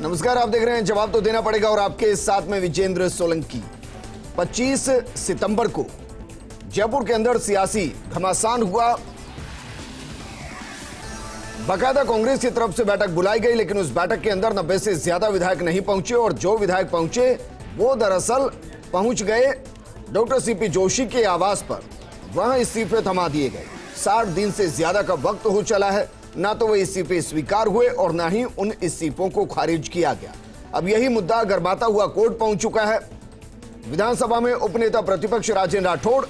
नमस्कार, आप देख रहे हैं जवाब तो देना पड़ेगा और आपके साथ में विजेंद्र सोलंकी। 25 सितंबर को जयपुर के अंदर सियासी घमासान हुआ। बाकायदा कांग्रेस की तरफ से बैठक बुलाई गई, लेकिन उस बैठक के अंदर 90 से ज्यादा विधायक नहीं पहुंचे और जो विधायक पहुंचे वो दरअसल पहुंच गए डॉक्टर सीपी जोशी के आवास पर। वहां इस्तीफे थमा दिए गए। 60 दिन से ज्यादा का वक्त हो चला है, ना तो वो इस्तीफे स्वीकार हुए और ना ही उन इस्तीफों को खारिज किया गया। अब यही मुद्दा गरमाता हुआ कोर्ट पहुंच चुका है। विधानसभा में उपनेता प्रतिपक्ष राजेंद्र राठौड़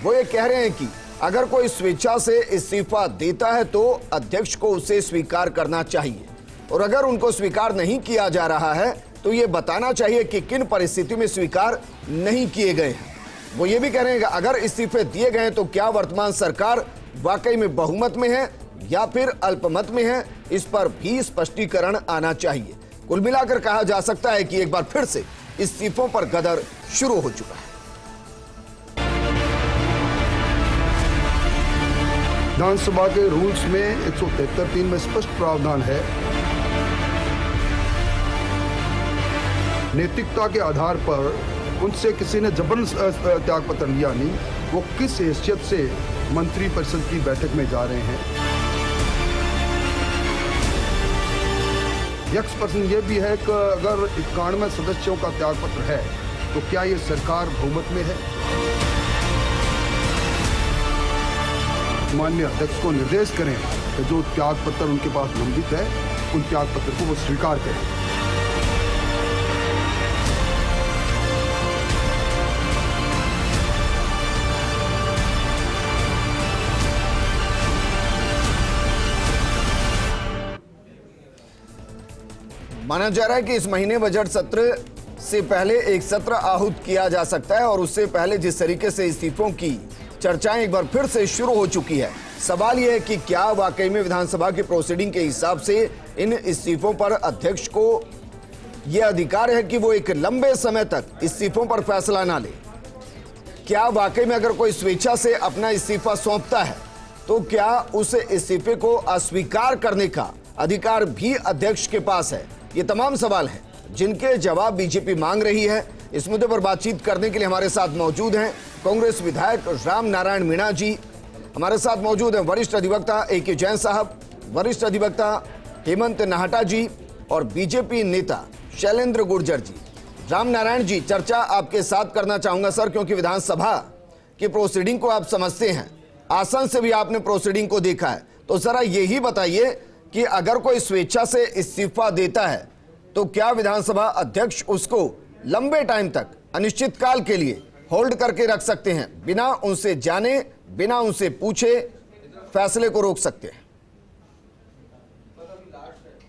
वो ये कह रहे हैं कि अगर कोई स्वेच्छा से इस्तीफा देता है तो अध्यक्ष को उसे स्वीकार करना चाहिए, और अगर उनको स्वीकार नहीं किया जा रहा है तो ये बताना चाहिए कि किन परिस्थितियों में स्वीकार नहीं किए गए हैं। वो ये भी कह रहे हैं कि अगर इस्तीफे दिए गए तो क्या वर्तमान सरकार वाकई में बहुमत में है या फिर अल्पमत में है, इस पर भी स्पष्टीकरण आना चाहिए। कुल मिलाकर कहा जा सकता है कि एक बार फिर से इस्तीफों पर गदर शुरू हो चुका है। विधानसभा के रूल्स में 173(3) में स्पष्ट प्रावधान है, नैतिकता के आधार पर उनसे किसी ने जबरन त्याग पत्र लिया नहीं, वो किस हैसियत से मंत्रिपरिषद की बैठक में जा रहे हैं। यक्ष प्रश्न ये भी है कि अगर 91 सदस्यों का त्याग पत्र है तो क्या ये सरकार बहुमत में है। माननीय अध्यक्ष को निर्देश करें कि जो त्याग पत्र उनके पास लंबित है उन त्याग पत्र को वो स्वीकार करें। माना जा रहा है कि इस महीने बजट सत्र से पहले एक सत्र आहूत किया जा सकता है और उससे पहले जिस तरीके से इस्तीफों की चर्चाएं एक बार फिर से शुरू हो चुकी है, सवाल यह है कि क्या वाकई में विधानसभा की प्रोसीडिंग के हिसाब से इन इस्तीफों पर अध्यक्ष को यह अधिकार है कि वो एक लंबे समय तक इस्तीफों पर फैसला ना ले। क्या वाकई में अगर कोई स्वेच्छा से अपना इस्तीफा सौंपता है तो क्या उस इस्तीफे को अस्वीकार करने का अधिकार भी अध्यक्ष के पास है। ये तमाम सवाल हैं जिनके जवाब बीजेपी मांग रही है। इस मुद्दे पर बातचीत करने के लिए हमारे साथ मौजूद हैं कांग्रेस विधायक राम नारायण मीणा जी, हमारे साथ मौजूद हैं वरिष्ठ अधिवक्ता ए.के. जैन साहब, वरिष्ठ अधिवक्ता हेमंत नाहटा जी और बीजेपी नेता शैलेंद्र गुर्जर जी। राम नारायण जी, चर्चा आपके साथ करना चाहूंगा सर, क्योंकि विधानसभा की प्रोसीडिंग को आप समझते हैं, आसन से भी आपने प्रोसीडिंग को देखा है, तो जरा यही बताइए कि अगर कोई स्वेच्छा से इस्तीफा देता है तो क्या विधानसभा अध्यक्ष उसको लंबे टाइम तक अनिश्चित काल के लिए होल्ड करके रख सकते हैं, बिना उनसे जाने बिना उनसे पूछे फैसले को रोक सकते हैं।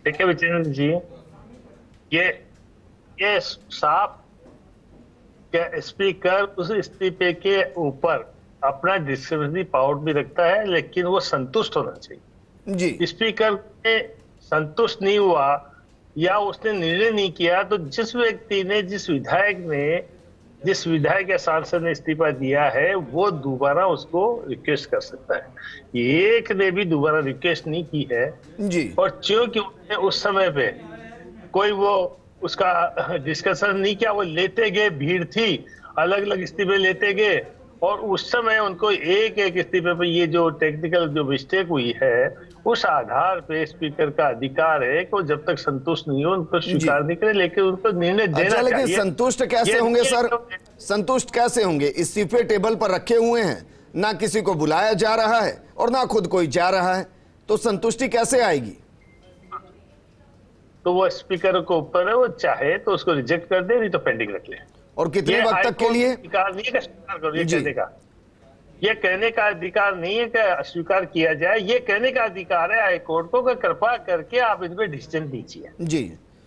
देखिए विजेंद्र जी, ये साफ स्पीकर उस इस्तीफे के ऊपर अपना डिस्क्रिशनरी पावर भी रखता है, लेकिन वो संतुष्ट होना चाहिए जी। स्पीकर ने संतुष्ट नहीं हुआ या उसने निर्णय नहीं किया तो जिस व्यक्ति ने जिस विधायक या सांसद ने इस्तीफा दिया है वो दोबारा उसको रिक्वेस्ट कर सकता है। एक ने भी दोबारा रिक्वेस्ट नहीं की है जी। और क्योंकि उसने उस समय पे कोई वो उसका डिस्कशन नहीं किया, वो लेते गए, भीड़ थी, अलग अलग इस्तीफे लेते गए और उस समय उनको एक एक इस्तीफे पे ये जो टेक्निकल जो मिस्टेक हुई है उस आधार पे स्पीकर का अधिकार है कि जब तक संतुष्ट नहीं हो उनको स्वीकार नहीं करे, लेकिन उनको निर्णय देना लेकिन चाहिए। संतुष्ट कैसे होंगे सर? संतुष्ट कैसे होंगे? इस्तीफे टेबल पर रखे हुए हैं, ना किसी को बुलाया जा रहा है और ना खुद कोई जा रहा है, तो संतुष्टि कैसे आएगी? तो वो स्पीकर को ऊपर है, वो चाहे तो उसको रिजेक्ट कर दे, नहीं तो पेंडिंग रख ले। और कितने वक्त तक के लिए? अधिकार नहीं है स्वीकार करो ये कहने का, ये कहने का अधिकार नहीं है कि स्वीकार किया जाए, ये कहने का अधिकार है हाईकोर्ट को कि कृपा करके आप इस पे डिसीजन दीजिए जी।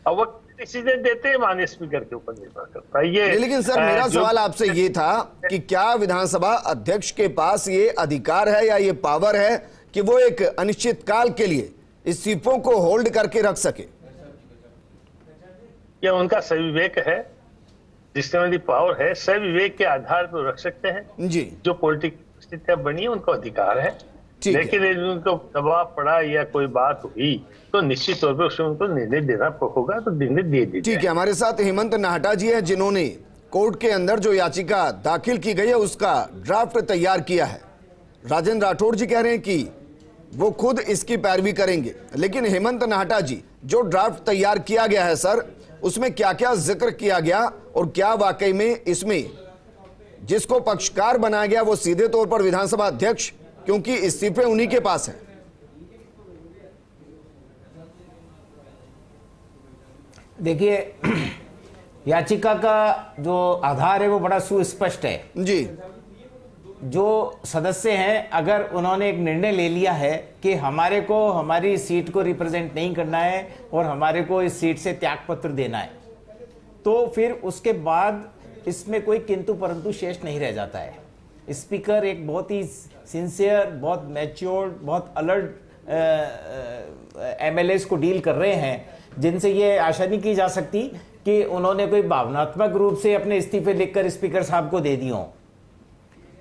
अब वो डिसीजन देते हैं माननीय स्पीकर के ऊपर निर्भर करता है ये। लेकिन सर मेरा सवाल आपसे ये था कि क्या विधानसभा अध्यक्ष के पास ये अधिकार है या ये पावर है कि वो एक अनिश्चित काल के लिए इस्तीफों को होल्ड करके रख सके? यह उनका सविवेक है, डिस्क्रिशनरी पावर है, सविवेक के आधार पर रख सकते हैं जी। जो पॉलिटिकल स्थितियां बनी है उनको अधिकार है। ठीक है। लेकिन यदि उनको दबाव पड़ा या कोई बात हुई तो निश्चित तौर पर उसमें उनको निर्णय देना होगा, तो निर्णय दे दीजिए। ठीक है, हमारे साथ हेमंत नाहटा जी हैं जिन्होंने कोर्ट के अंदर जो याचिका दाखिल की गई है उसका ड्राफ्ट तैयार किया है। राजेंद्र राठौड़ जी कह रहे हैं कि वो खुद इसकी पैरवी करेंगे, लेकिन हेमंत नाहटा जी, जो ड्राफ्ट तैयार किया गया है सर, उसमें क्या क्या जिक्र किया गया और क्या वाकई में इसमें जिसको पक्षकार बनाया गया वो सीधे तौर पर विधानसभा अध्यक्ष, क्योंकि इस्तीफे उन्हीं के पास है। देखिए, याचिका का जो आधार है वो बड़ा सुस्पष्ट है जी। जो सदस्य हैं, अगर उन्होंने एक निर्णय ले लिया है कि हमारे को हमारी सीट को रिप्रेजेंट नहीं करना है और हमारे को इस सीट से त्यागपत्र देना है, तो फिर उसके बाद इसमें कोई किंतु परंतु शेष नहीं रह जाता है। स्पीकर एक बहुत ही सिंसियर, बहुत मैच्योर्ड, बहुत अलर्ट एमएलएस को डील कर रहे हैं, जिनसे ये आशा नहीं की जा सकती कि उन्होंने कोई भावनात्मक रूप से अपने इस्तीफे लिखकर स्पीकर साहब को दे दिए हों।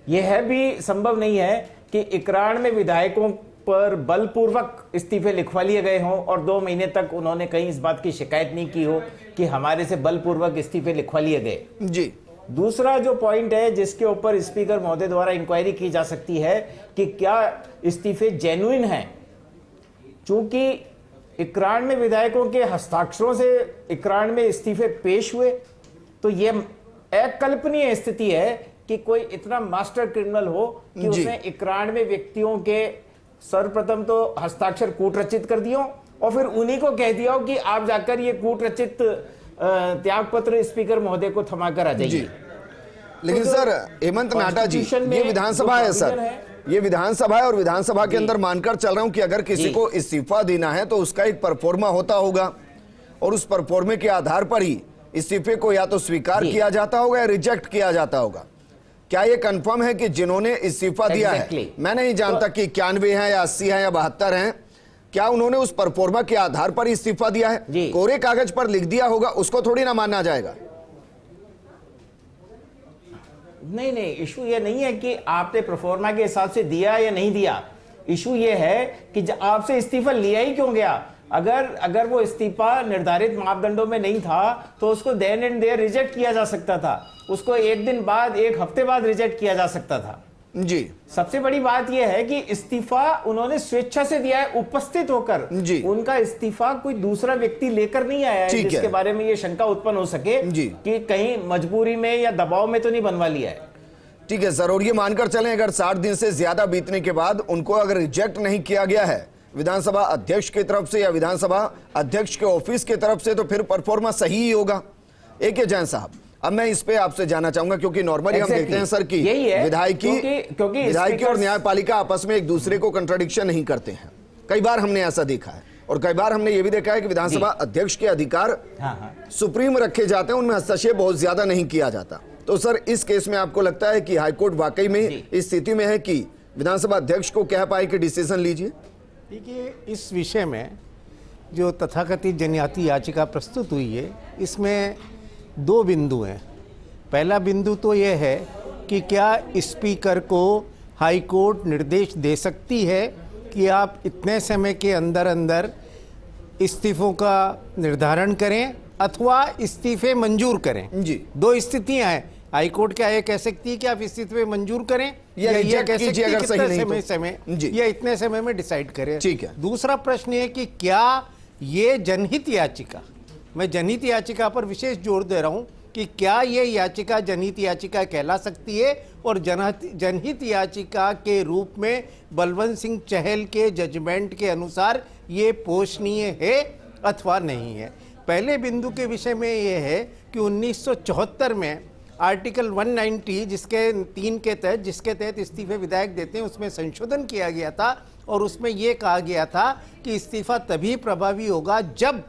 यह भी संभव नहीं है कि 91 विधायकों पर बलपूर्वक इस्तीफे लिखवा लिए गए हों और 2 महीने तक उन्होंने कहीं इस बात की शिकायत नहीं की हो कि हमारे से बलपूर्वक इस्तीफे लिखवा लिए गए। जी। दूसरा जो पॉइंट है जिसके ऊपर स्पीकर महोदय द्वारा इंक्वायरी की जा सकती है कि क्या इस्तीफे जेन्युइन हैं, चूंकि 91 विधायकों के हस्ताक्षरों से 91 इस्तीफे पेश हुए, तो यह अकल्पनीय स्थिति है कि कोई इतना मास्टर क्रिमिनल हो कि उसने 91 व्यक्तियों के सर्वप्रथम तो हस्ताक्षर कूटरचित कर दियो और फिर उन्हीं को कह दिया हो कि आप जाकर ये कूटरचित त्यागपत्र स्पीकर महोदय को थमा कर आ जाइए। लेकिन तो सर हेमंत नाहटा जी, ये विधानसभा है सर, ये विधानसभा है और विधानसभा के अंदर मानकर चल रहा हूं कि अगर किसी को इस्तीफा देना है तो उसका एक परफॉर्मा होता होगा और उस परफॉर्मे के आधार पर ही इस्तीफे को या तो स्वीकार किया जाता होगा या रिजेक्ट किया जाता होगा। क्या ये कंफर्म है कि जिन्होंने इस्तीफा दिया है, मैं नहीं जानता कि 91 है या 80 है या 72 हैं, क्या उन्होंने उस परफॉर्मा के आधार पर इस्तीफा दिया है? कोरे कागज पर लिख दिया होगा, उसको थोड़ी ना मानना जाएगा। नहीं, इशू ये नहीं है कि आपने प्रोफॉर्मा के हिसाब से दिया या नहीं दिया। इशू ये है कि आपसे इस्तीफा लिया ही क्यों गया। अगर वो इस्तीफा निर्धारित मापदंडों में नहीं था तो उसको देन एंड देयर रिजेक्ट किया जा सकता था, उसको एक दिन बाद, एक हफ्ते बाद रिजेक्ट किया जा सकता था। जी। सबसे बड़ी बात यह है कि इस्तीफा उन्होंने स्वेच्छा से दिया है, उपस्थित होकर। जी। उनका इस्तीफा कोई दूसरा व्यक्ति लेकर नहीं आया है जिसके बारे में ये शंका उत्पन्न हो सके कि कहीं मजबूरी में या दबाव में तो नहीं बनवा लिया है। ठीक है सर, और ये मानकर चलें अगर 60 दिन से ज्यादा बीतने के बाद उनको अगर रिजेक्ट नहीं किया गया है विधानसभा अध्यक्ष की तरफ से या विधानसभा अध्यक्ष के ऑफिस की तरफ से, तो फिर परफॉर्मा सही ही होगा। एक जैन साहब, अब मैं इस पे आपसे जानना चाहूंगा क्योंकि नॉर्मली हम देखते हैं सर कि विधायकी और न्यायपालिका आपस में एक दूसरे को कंट्राडिक्शन नहीं करते हैं। कई बार हमने ऐसा देखा है और कई बार हमने ये भी देखा है कि विधानसभा अध्यक्ष के अधिकार सुप्रीम रखे जाते हैं, उनमें हस्तक्षेप बहुत ज्यादा नहीं किया जाता। तो सर इस केस में आपको लगता है कि हाईकोर्ट वाकई में इस स्थिति में है कि विधानसभा अध्यक्ष को कह पाए कि डिसीजन लीजिए? देखिए, इस विषय में जो तथाकथित जनजाति याचिका प्रस्तुत हुई है, इसमें 2 बिंदु हैं। पहला बिंदु तो यह है कि क्या स्पीकर को हाई कोर्ट निर्देश दे सकती है कि आप इतने समय के अंदर अंदर इस्तीफों का निर्धारण करें अथवा इस्तीफे मंजूर करें। जी। 2 स्थितियां हैं। हाई कोर्ट क्या ये कह सकती है कि आप इस्तीफे मंजूर करें या ये कह सकती है कि अगर सही नहीं समय या इतने समय में डिसाइड करें। ठीक है। दूसरा प्रश्न है कि क्या ये जनहित याचिका, मैं जनहित याचिका पर विशेष जोर दे रहा हूं कि क्या ये याचिका जनहित याचिका कहला सकती है और जनहित याचिका के रूप में बलवंत सिंह चहल के जजमेंट के अनुसार ये पोषणीय है अथवा नहीं है। पहले बिंदु के विषय में यह है कि 1974 में आर्टिकल 190 जिसके तहत इस्तीफे विधायक देते हैं, उसमें संशोधन किया गया था और उसमें यह कहा गया था कि इस्तीफा तभी प्रभावी होगा जब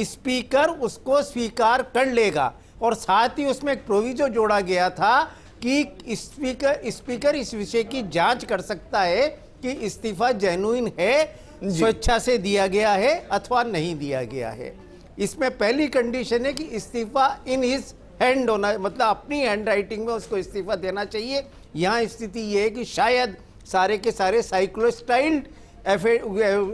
स्पीकर उसको स्वीकार कर लेगा, और साथ ही उसमें एक प्रोविजो जोड़ा गया था कि स्पीकर इस विषय की जांच कर सकता है कि इस्तीफा जेन्युइन है, स्वेच्छा से दिया गया है अथवा नहीं दिया गया है। इसमें पहली कंडीशन है कि इस्तीफा इन हिज हैंड होना, मतलब अपनी हैंड राइटिंग में उसको इस्तीफा देना चाहिए। यहाँ स्थिति यह है कि शायद सारे के सारे साइक्लोस्टाइल्ड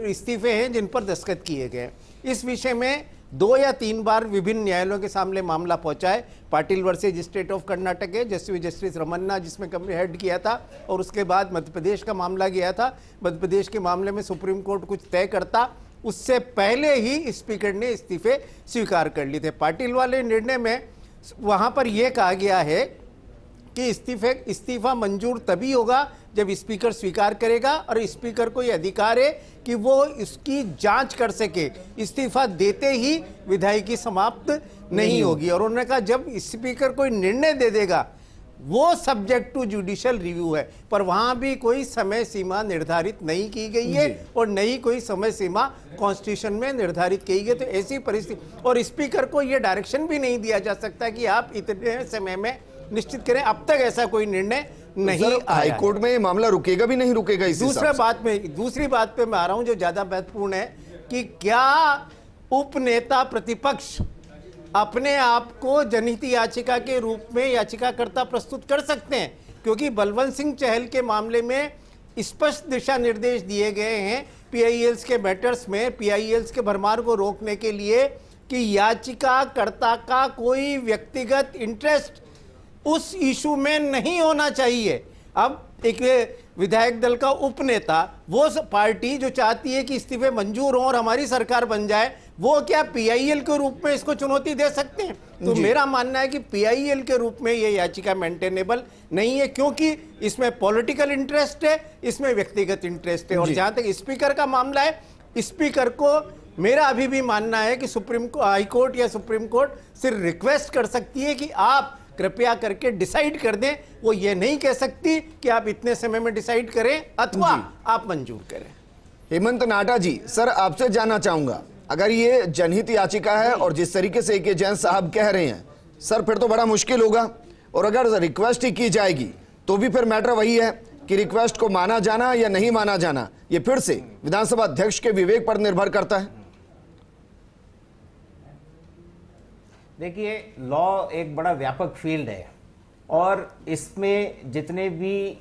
इस्तीफे हैं जिन पर दस्तखत किए गए। इस विषय में 2 या 3 बार विभिन्न न्यायालयों के सामने मामला पहुंचा है। Patil versus state of Karnataka है, जस्टिस रमन्ना जिसमें कमिटी हेड किया था, और उसके बाद मध्य प्रदेश का मामला गया था। मध्य प्रदेश के मामले में सुप्रीम कोर्ट कुछ तय करता, उससे पहले ही स्पीकर ने इस्तीफे स्वीकार कर लिए थे। पाटिल वाले निर्णय में वहां पर यह कहा गया है कि इस्तीफा मंजूर तभी होगा जब स्पीकर स्वीकार करेगा और स्पीकर को यह अधिकार है कि वो इसकी जांच कर सके। इस्तीफा देते ही विधायिकी समाप्त नहीं होगी। और उन्होंने कहा जब स्पीकर कोई निर्णय दे देगा वो सब्जेक्ट टू जुडिशियल रिव्यू है, पर वहां भी कोई समय सीमा निर्धारित नहीं की गई है और नहीं कोई समय सीमा कॉन्स्टिट्यूशन में निर्धारित की गई। तो ऐसी परिस्थिति, और स्पीकर को यह डायरेक्शन भी नहीं दिया जा सकता कि आप इतने समय में निश्चित करें। अब तक ऐसा कोई निर्णय नहीं आया। हाई कोर्ट में मामला रुकेगा भी नहीं रुकेगा। दूसरी बात पे मैं आ रहा हूं जो ज्यादा महत्वपूर्ण है कि क्या उपनेता प्रतिपक्ष अपने आप को जनहित याचिका के रूप में याचिकाकर्ता प्रस्तुत कर सकते हैं, क्योंकि बलवंत सिंह चहल के मामले में स्पष्ट दिशा निर्देश दिए गए हैं पीआईएल्स के मैटर्स में, पीआईएल्स के भरमार को रोकने के लिए कि याचिकाकर्ता का कोई व्यक्तिगत इंटरेस्ट उस इशू में नहीं होना चाहिए। अब एक विधायक दल का उपनेता, वो पार्टी जो चाहती है कि इस्तीफे मंजूर हो और हमारी सरकार बन जाए, वो क्या पीआईएल के रूप में इसको चुनौती दे सकते हैं? तो मेरा मानना है कि पीआईएल के रूप में ये याचिका मेंटेनेबल नहीं है, क्योंकि इसमें पॉलिटिकल इंटरेस्ट है, इसमें व्यक्तिगत इंटरेस्ट है। और जहां तक स्पीकर का मामला है, स्पीकर को मेरा अभी भी मानना है कि हाई कोर्ट या सुप्रीम कोर्ट सिर्फ रिक्वेस्ट कर सकती है कि आप कृपया करके डिसाइड कर दें। वो ये नहीं कह सकती कि आप इतने समय में डिसाइड करें अथवा आप मंजूर करें। हेमंत नाडा जी, सर आपसे जानना चाहूंगा, अगर ये जनहित याचिका है और जिस तरीके से के जैन साहब कह रहे हैं, सर फिर तो बड़ा मुश्किल होगा। और अगर रिक्वेस्ट ही की जाएगी तो भी फिर मैटर वही है कि रिक्वेस्ट को माना जाना या नहीं माना जाना, ये फिर से विधानसभा अध्यक्ष के विवेक पर निर्भर करता है। देखिए, लॉ एक बड़ा व्यापक फील्ड है और इसमें जितने भी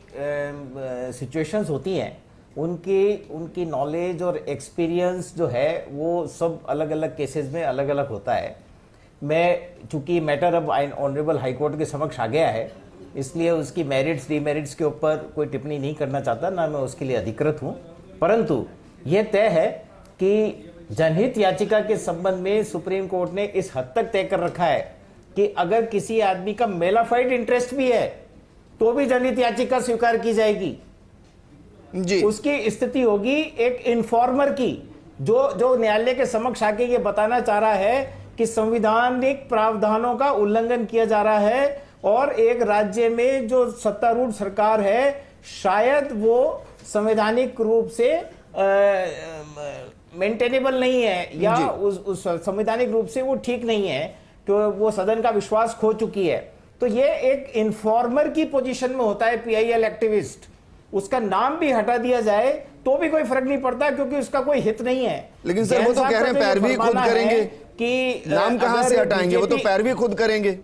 सिचुएशंस होती हैं उनकी नॉलेज और एक्सपीरियंस जो है वो सब अलग अलग केसेस में अलग अलग होता है। मैं चूंकि मैटर अब ऑनरेबल हाई कोर्ट के समक्ष आ गया है, इसलिए उसकी मेरिट्स डीमेरिट्स के ऊपर कोई टिप्पणी नहीं करना चाहता, ना मैं उसके लिए अधिकृत हूं। परंतु यह तय है कि जनहित याचिका के संबंध में सुप्रीम कोर्ट ने इस हद तक तय कर रखा है कि अगर किसी आदमी का मेलाफाइड इंटरेस्ट भी है तो भी जनहित याचिका स्वीकार की जाएगी जी। उसकी स्थिति होगी एक इन्फॉर्मर की, जो न्यायालय के समक्ष आके ये बताना चाह रहा है कि संवैधानिक प्रावधानों का उल्लंघन किया जा रहा है और एक राज्य में जो सत्तारूढ़ सरकार है शायद वो संवैधानिक रूप से मेंटेनेबल नहीं है या उस संवैधानिक रूप से वो ठीक नहीं है, तो वो सदन का विश्वास खो चुकी है। तो ये एक इन्फॉर्मर की पोजीशन में होता है पीआईएल एक्टिविस्ट। उसका नाम भी हटा दिया जाए तो भी कोई फर्क नहीं पड़ता क्योंकि उसका कोई हित नहीं है। लेकिन सर वो तो कह रहे हैं पैरवी खुद करेंगे कि नाम कहां से हटाएंगे, वो तो पैरवी खुद करेंगे।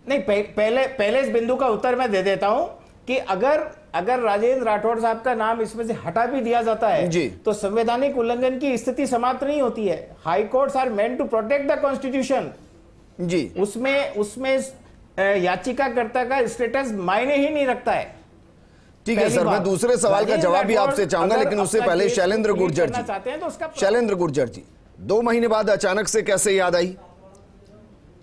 नहीं, पहले इस बिंदु का उत्तर मैं दे देता हूं कि अगर राजेंद्र राठौड़ साहब का नाम इसमें से हटा भी दिया जाता है तो संवैधानिक उल्लंघन की स्थिति समाप्त नहीं होती है। High courts are meant to protect the constitution जी। उसमें याचिकाकर्ता का स्टेटस मायने ही नहीं रखता है। ठीक है सर, मैं दूसरे सवाल का जवाब भी आपसे चाहूंगा, लेकिन उससे पहले शैलेंद्र गुर्जर जी चाहते हैं तो उसका शैलेंद्र गुर्जर जी 2 महीने बाद अचानक से कैसे याद आई?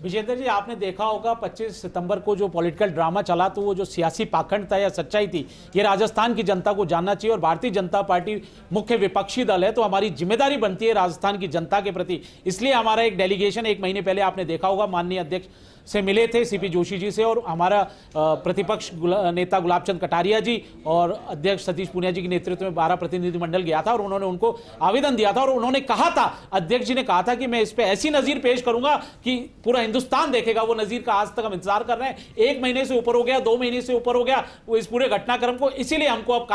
विजेंद्र जी, आपने देखा होगा 25 सितंबर को जो पॉलिटिकल ड्रामा चला, तो वो जो सियासी पाखंड था या सच्चाई थी, ये राजस्थान की जनता को जानना चाहिए। और भारतीय जनता पार्टी मुख्य विपक्षी दल है तो हमारी जिम्मेदारी बनती है राजस्थान की जनता के प्रति। इसलिए हमारा एक डेलीगेशन 1 महीने पहले आपने देखा होगा माननीय अध्यक्ष से मिले थे, सीपी जोशी जी से, और हमारा प्रतिपक्ष नेता गुलाब चंद कटारिया जी और अध्यक्ष सतीश पूनिया जी के नेतृत्व में 12 प्रतिनिधिमंडल गया था और उन्होंने उनको आवेदन दिया था। और उन्होंने कहा था, अध्यक्ष जी ने कहा था कि मैं इस पे ऐसी नजीर पेश करूंगा कि पूरा हिंदुस्तान देखेगा वो नजीर का। आज तक हम इंतजार कर रहे हैं, 1 महीने से ऊपर हो गया, 2 महीने से ऊपर हो गया वो इस पूरे घटनाक्रम को। इसीलिए हमको अब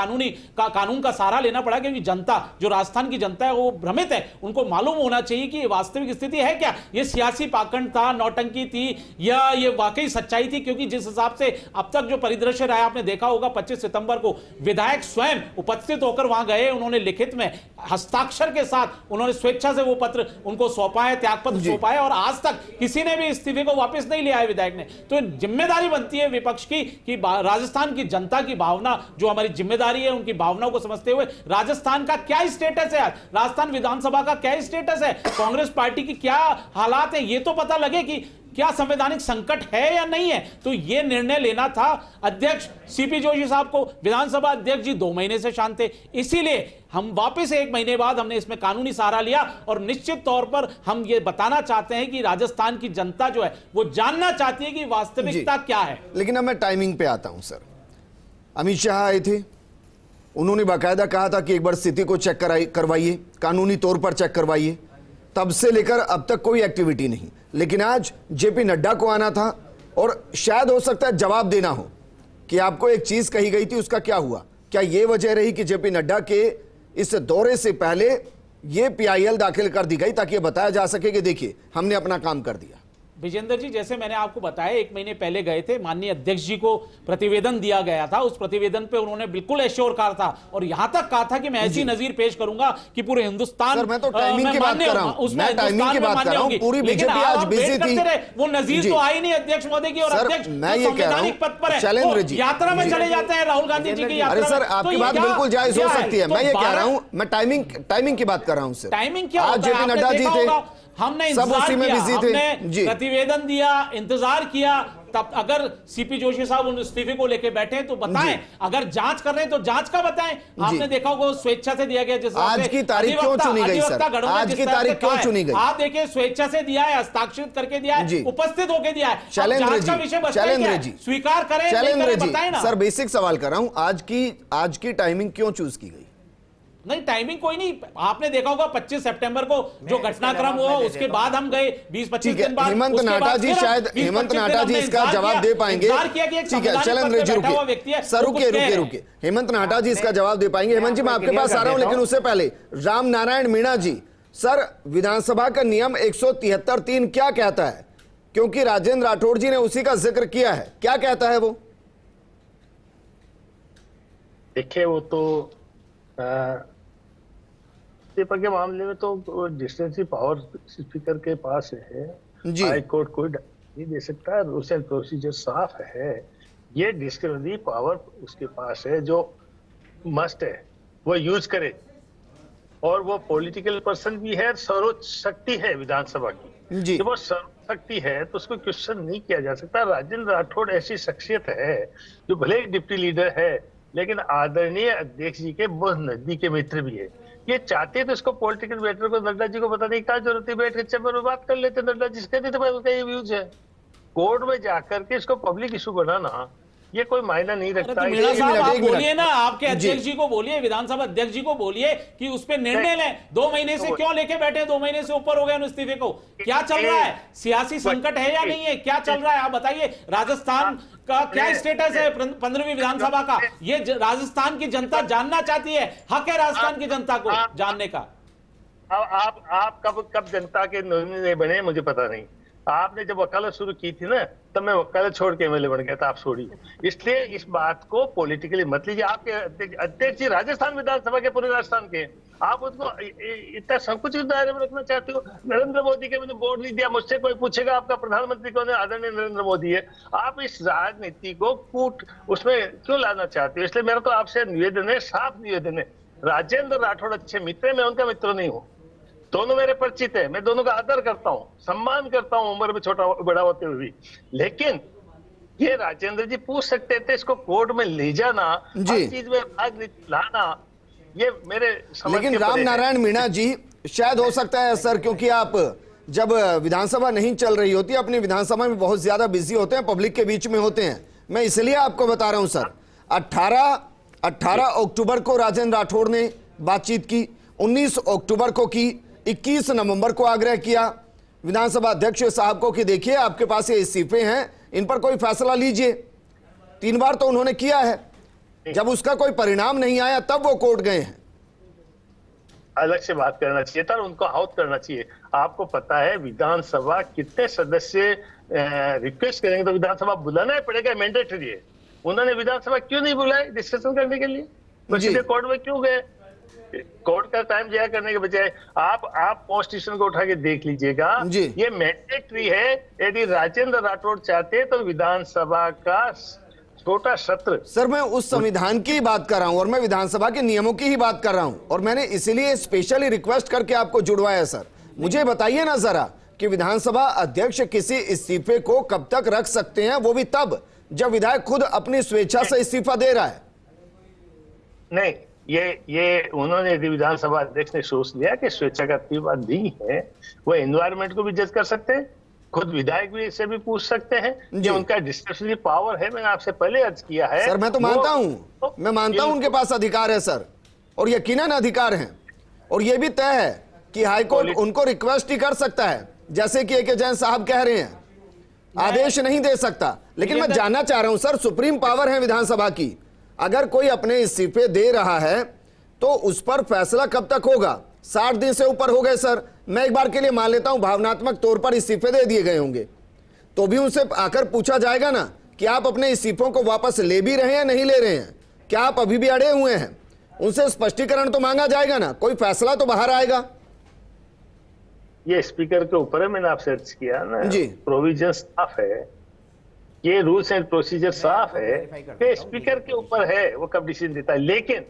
कानून का सहारा लेना पड़ा, क्योंकि जनता, जो राजस्थान की जनता है वो भ्रमित है। उनको मालूम होना चाहिए कि वास्तविक स्थिति है क्या, ये सियासी पाखंड था, नौटंकी थी, या ये वाकई सच्चाई थी। क्योंकि जिस हिसाब से अब तक जो परिदृश्य रहा, आपने देखा होगा 25 सितंबर को विधायक स्वयं उपस्थित होकर वहां गए, उन्होंने लिखित में हस्ताक्षर के साथ उन्होंने स्वेच्छा से वो पत्र उनको सौंपा है, त्यागपत्र सौंपा है, और आज तक किसी ने भी इस्तीफे को वापस नहीं लिया है विधायक ने। तो जिम्मेदारी बनती है विपक्ष की कि राजस्थान की जनता की भावना, जो हमारी जिम्मेदारी है, उनकी भावनाओं को समझते हुए राजस्थान का क्या स्टेटस है, राजस्थान विधानसभा का क्या स्टेटस है, कांग्रेस पार्टी की क्या हालात है, ये तो पता लगे कि क्या संवैधानिक संकट है या नहीं है। तो यह निर्णय लेना था अध्यक्ष सीपी जोशी साहब को। विधानसभा अध्यक्ष जी 2 महीने से शांत थे, इसीलिए हम वापस 1 महीने बाद हमने इसमें कानूनी सहारा लिया। और निश्चित तौर पर हम ये बताना चाहते हैं कि राजस्थान की जनता जो है वो जानना चाहती है कि वास्तविकता क्या है। लेकिन अब मैं टाइमिंग पे आता हूं सर। अमित शाह आए थे, उन्होंने बाकायदा कहा था कि एक बार स्थिति को चेक करवाइए, कानूनी तौर पर चेक करवाइए। तब से लेकर अब तक कोई एक्टिविटी नहीं। लेकिन आज जेपी नड्डा को आना था और शायद हो सकता है जवाब देना हो कि आपको एक चीज कही गई थी, उसका क्या हुआ। क्या यह वजह रही कि जेपी नड्डा के इस दौरे से पहले यह पीआईएल दाखिल कर दी गई ताकि यह बताया जा सके कि देखिए हमने अपना काम कर दिया। विजेंद्र जी, जैसे मैंने आपको बताया 1 महीने पहले गए थे, माननीय अध्यक्ष जी को प्रतिवेदन दिया गया था। उस प्रतिवेदन पे उन्होंने बिल्कुल एश्योर कहा था और यहां तक कहा था कि मैं ऐसी नजीर पेश करूंगा कि पूरे हिंदुस्तान, सर मैं तो टाइमिंग की बात कर रहा हूं, मैं टाइमिंग की बात कर रहा हूं। पूरी बीजेपी आज बिजी थी, वो नजीर तो आई नहीं अध्यक्ष महोदय की। और अध्यक्ष मैं ये कह रहा हूं शैलेंद्र जी यात्रा में चले जाते हैं, राहुल गांधी जी की यात्रा। अरे सर आपकी बात बिल्कुल जायज हो सकती है, मैं ये कह रहा हूं, मैं टाइमिंग की बात कर रहा हूं सर। टाइमिंग क्या, आज जेपी नड्डा जी थे, हमने सब उसी में बिजी थे, हमने प्रतिवेदन दिया, इंतजार किया। तब अगर सीपी जोशी साहब उन इस्तीफे को लेके बैठे हैं तो बताएं, अगर जांच कर रहे हैं तो जांच का बताएं। आपने देखा होगा स्वेच्छा से दिया गया, जिस आज की तारीख क्यों चुनी गई सर, आज की तारीख क्यों चुनी गई? आप देखिए स्वेच्छा से दिया है, हस्ताक्षरित करके दिया है, उपस्थित होकर दिया है। शैलेंद्र जी स्वीकार करें, बताएं ना सर। बेसिक सवाल कर रहा हूं, आज की टाइमिंग क्यों चूज की गई? नहीं, टाइमिंग कोई नहीं। आपने देखा होगा 25 सितंबर को जो घटनाक्रम हुआ, उसके बाद हम गए 20-25 दिन बाद। हेमंत नाटा जी शायद हेमंत नाटा जी इसका जवाब दे पाएंगे। ठीक है, शैलेंद्र जी रुकिए सर, रुकिए। हेमंत नाटा जी इसका जवाब दे पाएंगे। हेमंत जी मैं आपके पास आ रहा हूं, लेकिन उससे पहले राम नारायण मीणा जी, सर विधानसभा का नियम 173(3) क्या कहता है? क्योंकि राजेंद्र राठौड़ जी ने उसी का जिक्र किया है, क्या कहता है वो? देखिए वो तो इस्तीफा के मामले में तो डिस्टेंसी पावर स्पीकर के पास है, हाई कोर्ट कोई नहीं दे सकता। रूल्स एंड प्रोसीजर साफ है, ये डिस्क्रिशनरी पावर उसके पास है, जो मस्ट है वो यूज करे। और वो पॉलिटिकल पर्सन भी है, सर्वोच्च शक्ति है विधानसभा की। जब वो सर्वोच्च शक्ति है तो उसको क्वेश्चन नहीं किया जा सकता। राजेंद्र राठौड़ ऐसी शख्सियत है जो भले ही डिप्टी लीडर है, लेकिन आदरणीय अध्यक्ष जी के बहुत नजदीक मित्र भी है। ये चाहते तो इसको पॉलिटिकल मैटर को नड्डा जी को पता नहीं क्या जरूरत है, बैठ के चैम्बर में बात कर लेते। नड्डा जी कहते थे उसका ये व्यूज है, कोर्ट में जाकर के इसको पब्लिक इशू बनाना ये कोई मायना नहीं रखता। आप बोलिए ना, आपके अध्यक्ष जी को बोलिए, विधानसभा अध्यक्ष जी को बोलिए कि उस पर निर्णय लें। 2 महीने से क्यों लेके बैठे? 2 महीने से ऊपर हो गए इस्तीफे को। क्या चल रहा है? सियासी संकट है या नहीं है? क्या चल रहा है आप बताइए। राजस्थान का क्या स्टेटस है 15वीं विधानसभा का? ये राजस्थान की जनता जानना चाहती है, हक है राजस्थान की जनता को जानने का। आप कब जनता के नॉमिनी बने मुझे पता नहीं। आपने जब वकालत शुरू की थी ना, तब मैं वकालत छोड़ के एमएलए बन गया था, आप छोड़िए। इसलिए इस बात को पॉलिटिकली मत लीजिए। आपके अध्यक्ष जी राजस्थान विधानसभा के, पूरे राजस्थान के, आप उसको इतना सब कुछ दायरे में रखना चाहते हो। नरेंद्र मोदी के मैंने बोर्ड नहीं दिया, मुझसे कोई पूछेगा आपका प्रधानमंत्री कौन है? आदरणीय नरेंद्र मोदी है। आप इस राजनीति को कूट उसमें क्यों लाना चाहते हो? इसलिए मेरा तो आपसे निवेदन है, साफ निवेदन है। राजेंद्र राठौड़ अच्छे मित्र है, मैं उनका मित्र नहीं हूँ। दोनों मेरे परिचित है, मैं दोनों का आदर करता हूँ, सम्मान करता हूँ, उम्र में छोटा बड़ा होते हुए भी। लेकिन ये राजेंद्र जी पूछ सकते थे, इसको कोर्ट में ले जाना, हर चीज में राजनीति लाना, ये मेरे समझ। लेकिन राम नारायण मीणा जी, शायद हो सकता है सर, क्योंकि आप जब विधानसभा नहीं चल रही होती, अपनी विधानसभा में बहुत ज्यादा बिजी होते हैं, पब्लिक के बीच में होते हैं। मैं इसलिए आपको बता रहा हूं सर, 18 अक्टूबर को राजेंद्र राठौड़ ने बातचीत की, 19 अक्टूबर को की, 21 नवंबर को आग्रह किया, विधानसभा अध्यक्ष साहब को कि देखिए आपके पास ये इस्तीफे हैं, इन पर कोई फैसला लीजिए। 3 बार तो उन्होंने किया है, जब उसका कोई परिणाम नहीं आया तब वो कोर्ट गए हैं। अलग से बात करना चाहिए था, उनको आउट करना चाहिए। आपको पता है विधानसभा कितने सदस्य रिक्वेस्ट करेंगे तो विधानसभा बुलाना ही पड़ेगा, मैंडेटरी है। उन्होंने विधानसभा क्यों नहीं बुलाई डिस्कशन करने के लिए? तो जी। सीधे कोर्ट में क्यों गए? कोर्ट का टाइम जाया करने के बजाय आप कॉन्स्टिट्यूशन को उठा के देख लीजिएगा। जी। ये मैंडेटरी है। यदि राजेंद्र राठौड़ चाहते तो विधानसभा का छोटा सत्र। सर मैं उस संविधान की बात कर रहा हूं और मैं विधानसभा के नियमों की ही बात कर रहा हूं, और मैंने इसीलिए स्पेशली रिक्वेस्ट करके आपको जुड़वाया। सर मुझे बताइए ना जरा कि विधानसभा अध्यक्ष किसी इस्तीफे को कब तक रख सकते हैं, वो भी तब जब विधायक खुद अपनी स्वेच्छा से इस्तीफा दे रहा है। नहीं, ये उन्होंने यदि विधानसभा अध्यक्ष ने सोच लिया कि स्वेच्छा का इस्तीफा दी है, वो एनवायरमेंट को भी जज कर सकते हैं, खुद विधायक भी इससे भी पूछ सकते हैं कि उनका डिस्क्रिशनरी पावर है। मैंने आपसे पहले अर्ज किया है। सर मैं तो मानता हूं, मैं मानता हूं उनके पास अधिकार है सर, और यकीनन अधिकार हैं, और यह भी तय है कि हाईकोर्ट उनको रिक्वेस्ट ही कर सकता है, जैसे कि ए.के. जैन साहब कह रहे हैं, आदेश नहीं दे सकता। लेकिन मैं जानना चाह रहा हूं सर, सुप्रीम पावर है विधानसभा की, अगर कोई अपने इस्तीफे दे रहा है तो उस पर फैसला कब तक होगा? 60 दिन से ऊपर हो गए सर। मैं एक बार के लिए मान लेता हूं भावनात्मक तौर पर इस्तीफे दे दिए गए होंगे, तो भी उनसे आकर पूछा जाएगा ना कि आप अपने इस्तीफों को वापस ले भी रहे हैं, नहीं ले रहे हैं, क्या आप अभी भी अड़े हुए हैं? उनसे स्पष्टीकरण तो मांगा जाएगा ना, कोई फैसला तो बाहर आएगा। ये स्पीकर के ऊपर है, मैंने आपसे अर्ज किया ना जी। प्रोविजन साफ है, ये रूल्स एंड प्रोसीजर साफ है कि स्पीकर के ऊपर है वो कब डिसीजन देता है। लेकिन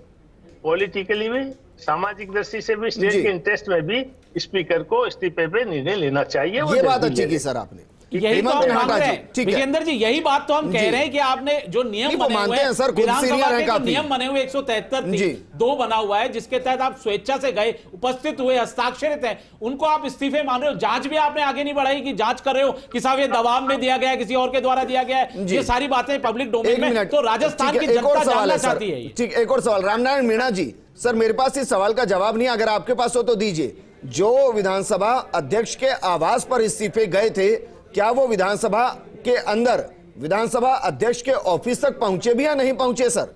पॉलिटिकली भी, सामाजिक दृष्टि से भी, स्टेट जी। के इंटरेस्ट में भी स्पीकर को इस्तीफे पे निर्णय लेना चाहिए। वो ये बात जल्दी अच्छी ले की ले। सर आपने। यही तो हेमंत हम मांग नाहटा रहे जी, हैं ठीक है। विजेंद्र जी, यही बात तो हम कह जी। रहे हैं कि आपने जो नियम नहीं, वो बने हुए मानते हैं सर, खुद विधानसभा सीनियर हैं के जो काफी। नियम बने हुए 173 जी। 2 बना हुआ है, जिसके तहत आप स्वेच्छा से गए, उपस्थित हुए, हस्ताक्षरित हैं, उनको आप इस्तीफे मान रहे हो। जांच भी आपने आगे नहीं बढ़ाई कि जांच कर रहे हो कि साहब ये दबाव में दिया गया है, किसी और के द्वारा दिया गया है। जी। ये सारी बातें पब्लिक एक डोमेन में, मिनट, तो राजस्थान ठीक की है, एक और जनता सवाल जानना है सर। चाहती है ये। ठीक, एक और सवाल। रामनारायण मीणा जी, सर मेरे पास इस सवाल का जवाब नहीं, अगर आपके पास हो तो दीजिए। जो विधानसभा अध्यक्ष के आवास पर इस्तीफे गए थे, क्या वो विधानसभा के अंदर विधानसभा अध्यक्ष के ऑफिस तक पहुंचे भी या नहीं पहुंचे सर?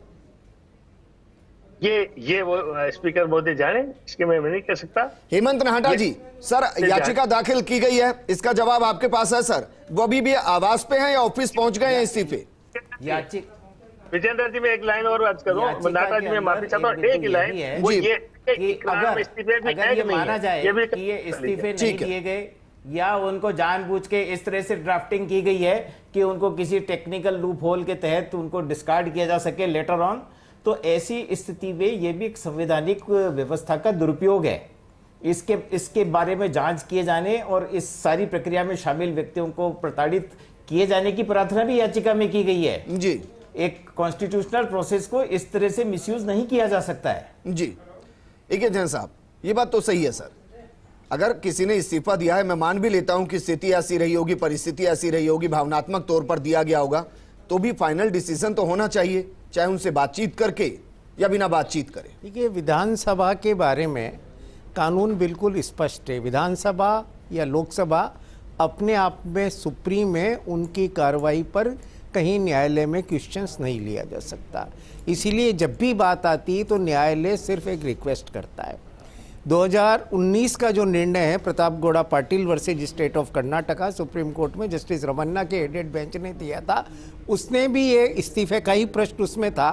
ये वो स्पीकर महोदय जाने, इसके मैं नहीं कह सकता। हेमंत नाहटा जी, सर याचिका दाखिल की गई है, इसका जवाब आपके पास है सर? वो अभी भी आवास पे हैं या ऑफिस पहुंच गए हैं इस्तीफे? याचिका विजेंद्र जी, मैं एक लाइन और अर्ज करूं, याचिका नाटा के जी, मैं अंदर माफी चाहता हूं, एक एक बिंदु लाइन, यही है वो जी। ये कि इकरार इस्तीफे में अगर है ये कि नहीं माना है, जाए ये भी कि ये इस्तीफे नहीं ठीक है। दिए गए या उनको जानबूझ के इस तरह से ड्राफ्टिंग की गई है कि उनको किसी टेक्निकल लूप होल के तहत उनको डिस्कार्ड किया जा सके लेटर ऑन, तो ऐसी स्थिति में ये भी एक संवैधानिक व्यवस्था का दुरुपयोग है। इसके बारे में जांच किए जाने और इस सारी प्रक्रिया में शामिल व्यक्तियों को प्रताड़ित किए जाने की प्रार्थना भी याचिका में की गई है। जी एक कॉन्स्टिट्यूशनल प्रोसेस को इस तरह से मिसयूज नहीं किया जा सकता है। जी, एक जैन साहब, ये बात तो सही है सर। अगर किसी ने इस्तीफा दिया है, मैं मान भी लेता हूं कि स्थिति ऐसी रही होगी, परिस्थिति ऐसी रही होगी, भावनात्मक तौर पर दिया गया होगा, तो भी फाइनल डिसीजन तो होना चाहिए, चाहे उनसे बातचीत करके या बिना बातचीत करे। देखिए, विधानसभा के बारे में कानून बिल्कुल स्पष्ट है। विधानसभा या लोकसभा अपने आप में सुप्रीम है, उनकी कार्रवाई पर कहीं न्यायालय में क्वेश्चंस नहीं लिया जा सकता। इसीलिए जब भी बात आती है तो न्यायालय सिर्फ एक रिक्वेस्ट करता है। 2019 का जो निर्णय है Pratap Gowda Patil versus state of Karnataka, supreme court में जस्टिस रमन्ना के हेडेड बेंच ने दिया था, उसने भी ये इस्तीफे का ही प्रश्न उसमें था।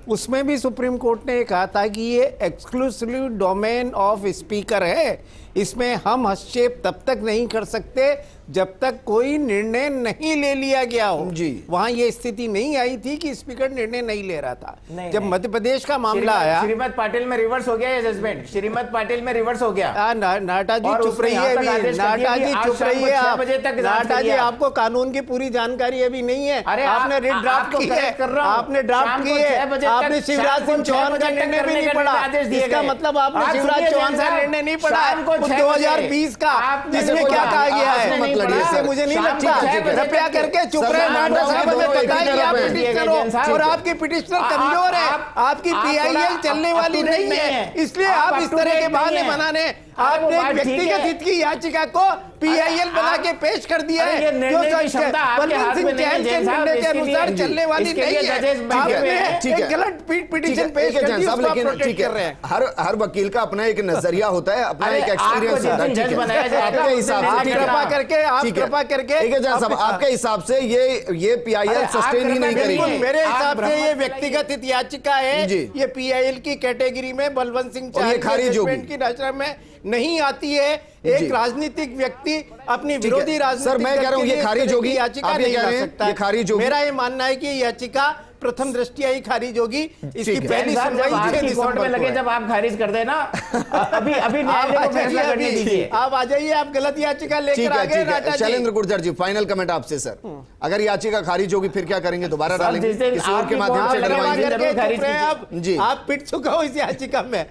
उसमें भी सुप्रीम कोर्ट ने कहा था कि ये एक्सक्लूसिव डोमेन ऑफ स्पीकर है, इसमें हम हस्तक्षेप तब तक नहीं कर सकते जब तक कोई निर्णय नहीं ले लिया गया हो। जी। वहां ये स्थिति नहीं आई थी कि स्पीकर निर्णय नहीं ले रहा था। नहीं, जब नहीं। मध्य प्रदेश का मामला आया, श्रीमत पाटिल में रिवर्स हो गया ये जजमेंट, श्रीमत पाटिल में रिवर्स हो गया। नाटा जी और चुप उसने रहिए यहाँ तक अभी, आदेश कर दिया नाटा कि जी आज चुप शाम को रहिए 6 आप। बजे तक जांच नाटा जी, करिए। आपको कानून की पूरी जानकारी अभी नहीं है। अरे आपने रिट ड्राफ्ट आपको की correct है, कर रहा हूं। आपने ड्राफ्ट शाम की को 6 है, बजे तक- आपने शिवराज शाम को सिंह 6 चौहान बजे का तक निर्णय भी करने नहीं के पढ़ा। आदेश दिए इसका गए। मतलब आपने आप शिवराज सुनिए चौहान का साहब, निर्णय नहीं पढ़ा, शाम को 6 2020 का, आपने जिसमें बोला, क्या कहा गया आपने मत नहीं लड़िए पड़ा। सर। मुझे नहीं शाम लगता, को 6 बजे कृपया तक करके चुप सर, रहे। मैं नाटक आप साहब, दोनों हमें एक ही पता है कि तरफ आप हैं। पिटिशनर हो और आपकी पिटिशनर कमजोर है, आपकी पीआईएल चलने वाली नहीं है, इसलिए आप इस तरह के बहाने बनाने, आपने एक व्यक्तिगत हित की याचिका को पीआईएल बना के पेश कर दिया अरे ये है, निर्णय जो की क्षमता आपके बलवंत हाथ सिंह में नहीं है, चैन के जैन साहब, निर्णय के इसके लिए- अनुसार चलने वाली इसके नहीं लिए है। जजेस बैठे हुए हैं। आपने ठीक है। एक गलत पिटिशन पेश ठीक है कर जैन दी, साहब, उसको आप लेकिन प्रोटेक्ट ठीक कर रहे है, हैं। हर वकील का अपना एक नजरिया होता है, अपना अरे एक एक्सपीरियंस आपको होता है। जिस दिन ठीक जज बनाया है, जाएगा, आपके उस हिसाब दिन से आप ठीक है। कृपा करके, आप ठीक है। कृपा करके, ठीक है जैन साहब, आपके हिसाब से ये पीआईएल अरे, सस्टेन ही आप नहीं कृपा करेगी। करिए। मेरे आप हिसाब से ब्रह्म ये चलाइए। व्यक्तिगत हित याचिका है, जी। ये पीआईएल की कैटेगरी में बलवंत सिंह और ये चांद खारिज के होगी। जजमेंट की रचना में नहीं आती है। जी। एक राजनीतिक व्यक्ति अपनी ठीक है। विरोधी सर, राजनीतिक मैं कह रहा हूं दल के ये लिए खारिज इस तरह होगी। की याचिका आप ये नहीं कह ला रहे हैं सकता ये है। खारिज होगी। मेरा ये मानना है कि ये याचिका प्रथम दृष्टिया ही खारिज होगी। इसकी ठीक है। पहली जैन साहब, जब सुनवाई 6 आपकी कोर्ट दिसंबर में को लगे, है। जब आप खारिज कर देना, अभी आप न्यायालय आ को फैसला जाइए, करने दीजिए। आप आ जाइए, आप गलत याचिका ठीक लेकर आ है, गए ठीक राटा है। जी। शैलेंद्र गुर्जर जी, फाइनल कमेंट आपसे सर। अगर याचिका खारिज होगी फिर क्या करेंगे? दोबारा सर, डालेंगे जिस दिन किसी और के आपकी माध्यम कोर्ट से में डलवाएंगे? लगेगा, करके खारिज चुप रहे, जी। आप पिट चुका हो इस याचिका में।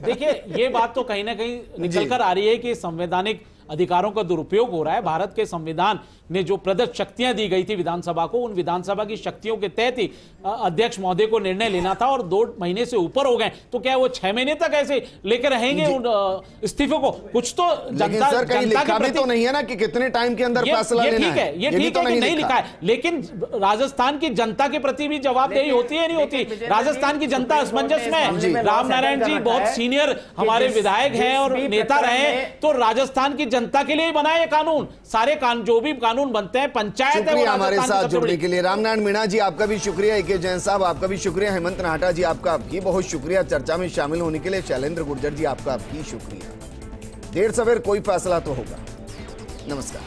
देखिए, ये बात तो कहीं ना कहीं निकल कर आ रही है कि संवैधानिक अधिकारों का दुरुपयोग हो रहा है। भारत के संविधान ने जो प्रदत्त शक्तियां दी गई थी विधानसभा को, उन विधानसभा की शक्तियों के तहत ही अध्यक्ष महोदय को निर्णय लेना था, और 2 महीने से ऊपर हो गए, तो क्या वो 6 महीने तक ऐसे लेकर रहेंगे उन इस्तीफों को? कुछ तो लेकिन सर कहीं लिखा भी तो नहीं है ना कि कितने टाइम के अंदर फैसला लेना ठीक है, ये भी ठीक तो है कि नहीं लिखा है, लेकिन राजस्थान की जनता के प्रति भी जवाबदेही होती है, नहीं होती? राजस्थान की जनता असमंजस में, राम नारायण जी बहुत सीनियर हमारे विधायक हैं और नेता रहे, तो राजस्थान की जनता के लिए ही बना है ये कानून। सारे कानून, जो भी कानून बनते हैं, पंचायत है वो शुक्रिया हमारे राजस्थान की साथ सबसे जुड़ने बड़ी। के लिए। रामनारायण मीणा जी आपका भी शुक्रिया, ए के जैन साहब आपका भी शुक्रिया, हेमंत नाहटा जी आपका भी बहुत शुक्रिया चर्चा में शामिल होने के लिए, शैलेंद्र गुर्जर जी आपका भी शुक्रिया। देर सवेर कोई फैसला तो होगा। नमस्कार।